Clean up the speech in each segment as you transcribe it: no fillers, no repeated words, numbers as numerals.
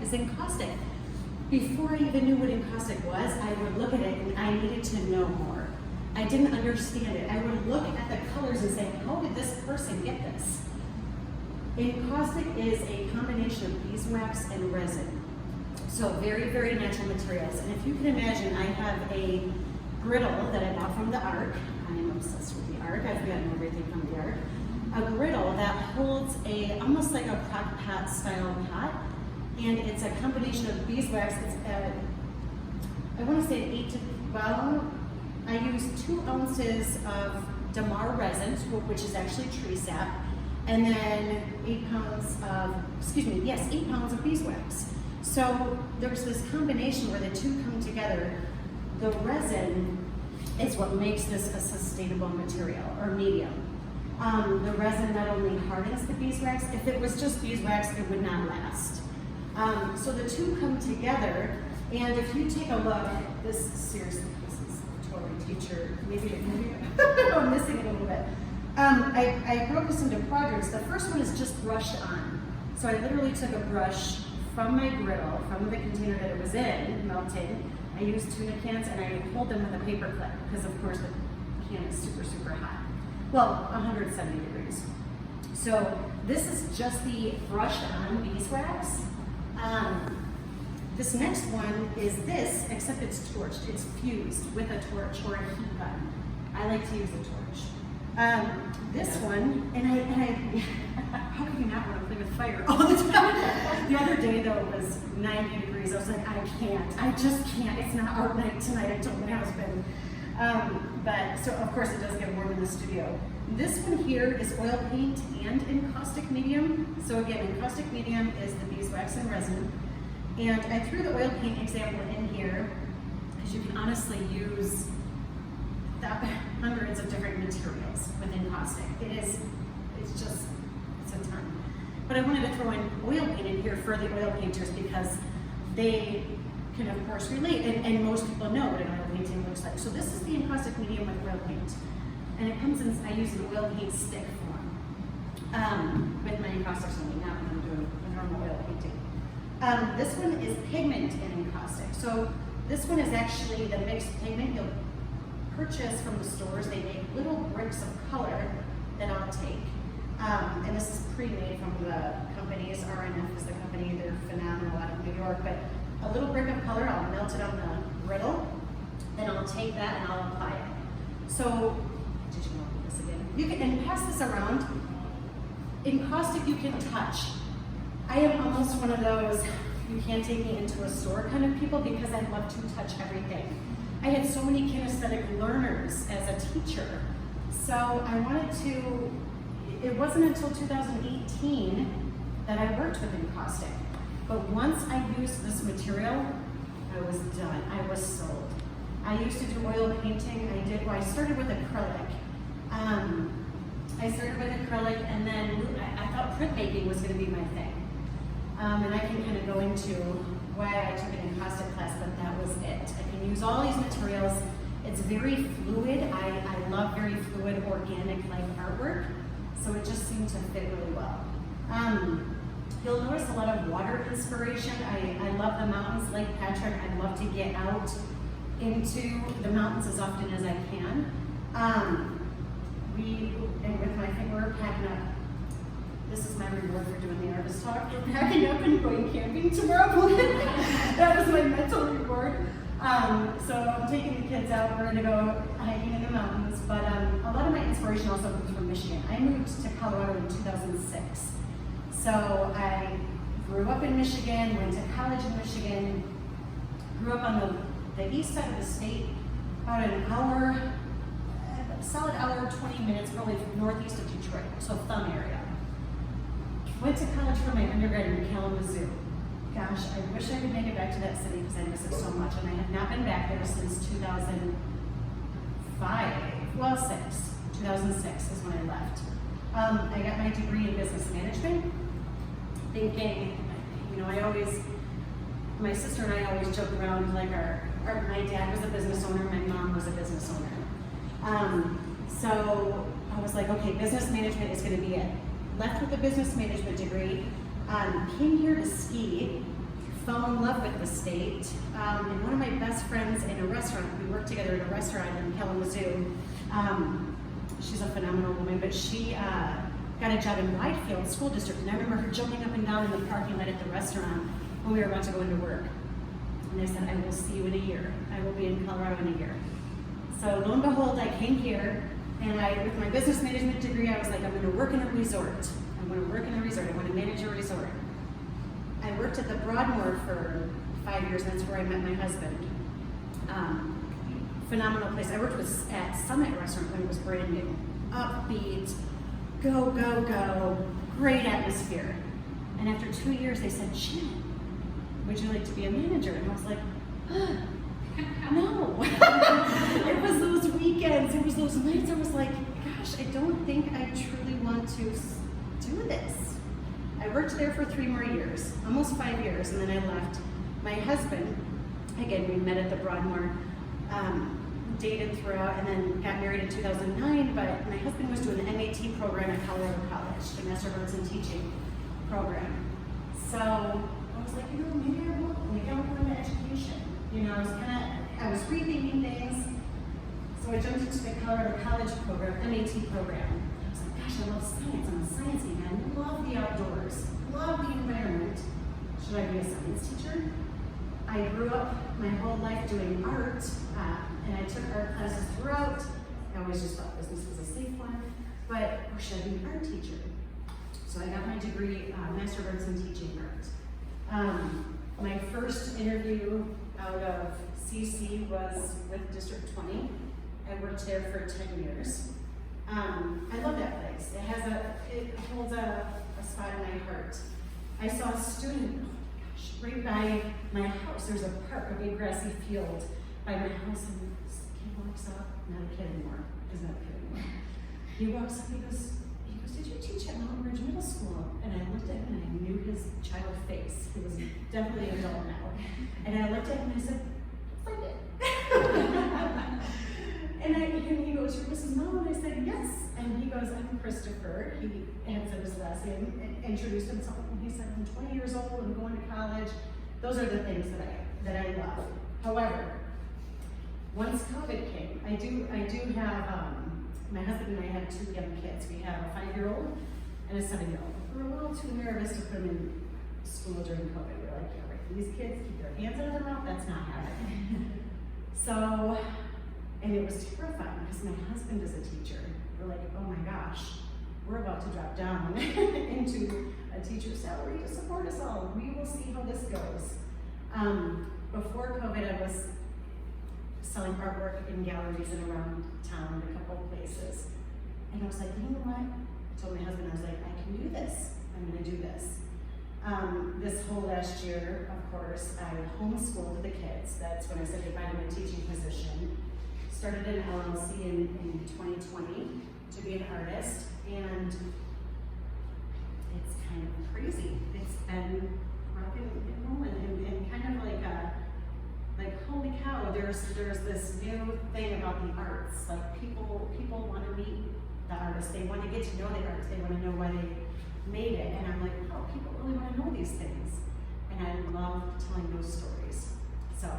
is encaustic. Before I even knew what encaustic was, I would look at it and I needed to know more. I didn't understand it. I would look at the colors and say, how did this person get this? Encaustic is a combination of beeswax and resin. So very, very natural materials. And if you can imagine, I have a griddle that I bought from the Ark. I am obsessed with the Ark. I've gotten everything from the Ark. A griddle that holds almost like a crock pot style pot. And it's a combination of beeswax. It's I want to say 8 to 12. I use 2 ounces of damar resin, which is actually tree sap, and then 8 pounds of beeswax. So there's this combination where the two come together. The resin is what makes this a sustainable material or medium. The resin not only hardens the beeswax, if it was just beeswax, it would not last. So the two come together, and if you take a look, this seriously, this is a totally teacher, maybe I'm missing it a little bit. I broke this into quadrants. The first one is just brushed on. So I literally took a brush from my griddle, from the container that it was in, melted. I used tuna cans and I hold them with a paper clip because of course the can is super, super hot. Well, 170 degrees. So this is just the brushed on beeswax. This next one is this, except it's torched. It's fused with a torch or a heat gun. I like to use a torch. This one, and I how can you not want to play with fire all the time? The other day though, it was 90 degrees. I was like, I just can't. It's not our night tonight. I told my husband. But so of course it does get warm in the studio. This one here is oil paint and encaustic medium. So again, encaustic medium is the beeswax and resin. And I threw the oil paint example in here because you can honestly use hundreds of different materials with encaustic. It's a ton. But I wanted to throw in oil paint in here for the oil painters because they can of course relate, and most people know what an oil painting looks like. So this is the encaustic medium with oil paint. And it comes in, I use an oil paint stick form with my encaustics only, not when I'm doing a normal oil painting. This one is pigment and encaustic. So this one is actually the mixed pigment you'll purchase from the stores. They make little bricks of color that I'll take. And this is pre-made from the companies. RNF is the company. They're phenomenal out of New York. But a little brick of color, I'll melt it on the griddle, then I'll take that and I'll apply it. So, did you want this again? You can, and pass this around. Encaustic you can touch. I am almost one of those, you can't take me into a store kind of people because I love to touch everything. I had so many kinesthetic learners as a teacher. So I wanted to, it wasn't until 2018 that I worked with encaustic. But once I used this material, I was done. I was sold. I used to do oil painting. I started with acrylic. And then I thought printmaking was going to be my thing. And I can kind of go into why I took an encaustic class, but that was it. I can use all these materials. It's very fluid. I love very fluid, organic-like artwork, so it just seemed to fit really well. You'll notice a lot of water inspiration. I love the mountains, Lake Patrick. I love to get out into the mountains as often as I can. And with my thing, we're packing up. This is my reward for doing the artist talk. We're packing up and going camping tomorrow. That was my mental reward. So I'm taking the kids out. We're gonna go hiking in the mountains. But a lot of my inspiration also comes from Michigan. I moved to Colorado in 2006. So I grew up in Michigan, went to college in Michigan, grew up on the east side of the state, about an hour, a solid hour, 20 minutes, probably northeast of Detroit, so Thumb area. Went to college for my undergrad in Kalamazoo. Gosh, I wish I could make it back to that city because I miss it so much, and I have not been back there since 2006 is when I left. I got my degree in business management, thinking, my sister and I always joke around like my dad was a business owner, my mom was a business owner. So I was like, okay, business management is going to be it. Left with a business management degree, came here to ski, fell in love with the state. And one of my best friends in a restaurant, we worked together in a restaurant in Kalamazoo. She's a phenomenal woman, but she got a job in Whitefield School District, and I remember her jumping up and down in the parking lot at the restaurant when we were about to go into work. And I said, I will see you in a year. I will be in Colorado in a year. So lo and behold, I came here, and with my business management degree, I was like, I'm gonna work in a resort. I wanna work in a resort, I wanna manage a resort. I worked at the Broadmoor for 5 years, and that's where I met my husband. Phenomenal place. I worked at Summit Restaurant when it was brand new. Upbeat, go, go, go, great atmosphere. And after 2 years, they said, Shannon, would you like to be a manager? And I was like, no. It was those weekends, it was those nights, I was like, gosh, I don't think I truly want to do this. I worked there for 3 more years, almost 5 years, and then I left. My husband, again, we met at the Broadmoor, dated throughout, and then got married in 2009, but my husband was doing the MAT program at Colorado College, the Master of Arts in Teaching program. So I was like, maybe I'll go into education. I was rethinking things. So I jumped into the Colorado College program, MAT program. I was like, gosh, I love science. I'm a science geek. I love the outdoors, love the environment. Should I be a science teacher? I grew up my whole life doing art, and I took art classes throughout. I always just thought business was a safe one, but should I be an art teacher? So I got my degree, Master of Arts in Teaching Art. My first interview out of CC was with District 20. I worked there for 10 years. I love that place. It holds a spot in my heart. I saw a student, right by my house. There's a park, a big grassy field by my house, and this kid walks up, not a kid anymore, he's not a kid anymore. He walks up, he goes, did you teach at Mountain Ridge Middle School? And I looked at him and I knew his child face. He was definitely an adult now. And I looked at him and I said, I did. And he goes, you're Mrs. Mello? And I said, yes. And he goes, I'm Christopher. He answered his last name and introduced himself. And he said, I'm 20 years old, I'm going to college. Those are the things that I love. However, once COVID came, I do have, my husband and I have 2 young kids. We have a 5-year-old and a 7-year-old. We were a little too nervous to put them in school during COVID. We were like, yeah, right, these kids keep their hands out of their mouth, that's not happening. So, and it was terrifying because my husband is a teacher. We're like, oh my gosh, we're about to drop down into a teacher's salary to support us all. We will see how this goes. Before COVID, I was selling artwork in galleries and around town in a couple of places. And I was like, you know what? I told my husband, I was like, I can do this. I'm gonna do this. This whole last year, of course, I homeschooled the kids. That's when I said goodbye to my teaching position. Started an LLC in 2020 to be an artist, and it's kind of crazy. It's been rocking and rolling, and kind of like holy cow, there's this new thing about the arts. Like people want to meet the artists, they want to get to know the artists, they want to know why they made it, and I'm like, oh, people really want to know these things, and I love telling those stories. So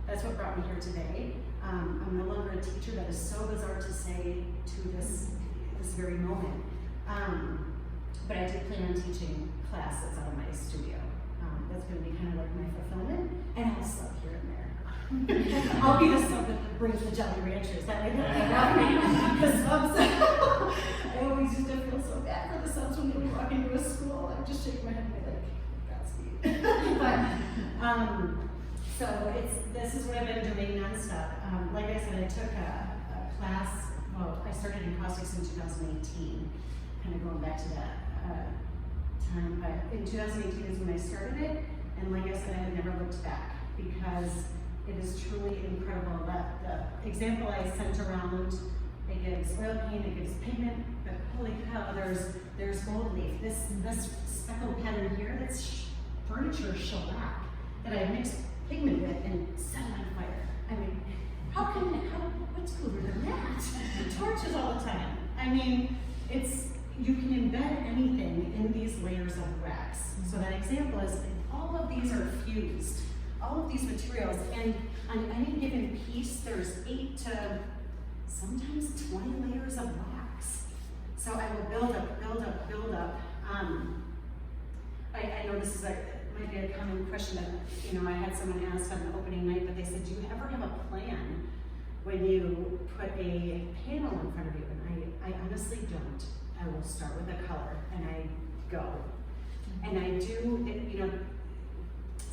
that's what brought me here today. I'm no longer a teacher. That is so bizarre to say to this very moment, but I do plan on teaching classes out of my studio. That's going to be kind of like my fulfillment, and I'll sub here and there. I'll be the sub that brings the Jolly Ranchers. That way they love me. The subs. I always used to feel so bad for the subs when they would walk into a school. I would just shake my head and be like, Godspeed. But so this is what I've been doing nonstop. Like I said, I took a class. Well, I started in caustics in 2018. Kind of going back to that time, but in 2018 is when I started it, and like I said, I have never looked back because it is truly incredible. That the example I sent around, it gives oil paint, it gives pigment, but holy cow, there's gold leaf. This speckled pattern here, that's furniture shellac that I mixed pigment with and set it on fire. I mean, what's cooler than that? Torches all the time. I mean, you can embed anything in these layers of wax. So that example is all of these are fused, all of these materials, and on any given piece, there's 8 to sometimes 20 layers of wax. So I will build up, build up, build up. I know this is might be a common question that, you know, I had someone ask on the opening night, but they said, do you ever have a plan when you put a panel in front of you? And I honestly don't. I will start with a color and I go. And I do, you know,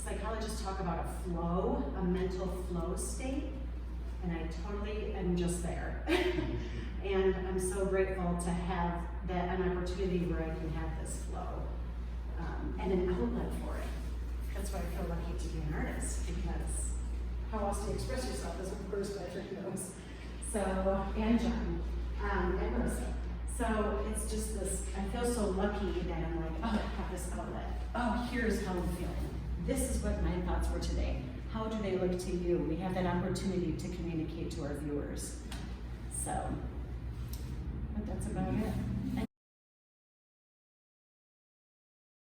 psychologists talk about a flow, a mental flow state, and I totally am just there. And I'm so grateful to have that, an opportunity where I can have this flow and an outlet for it. That's why I feel lucky to be an artist, because how else do you express yourself as of course Patrick knows. So, and John, and Rosa. So it's just this, I feel so lucky that I'm like, oh, I have this outlet. Oh, here's how I'm feeling. This is what my thoughts were today. How do they look to you? We have that opportunity to communicate to our viewers. So, but that's about it.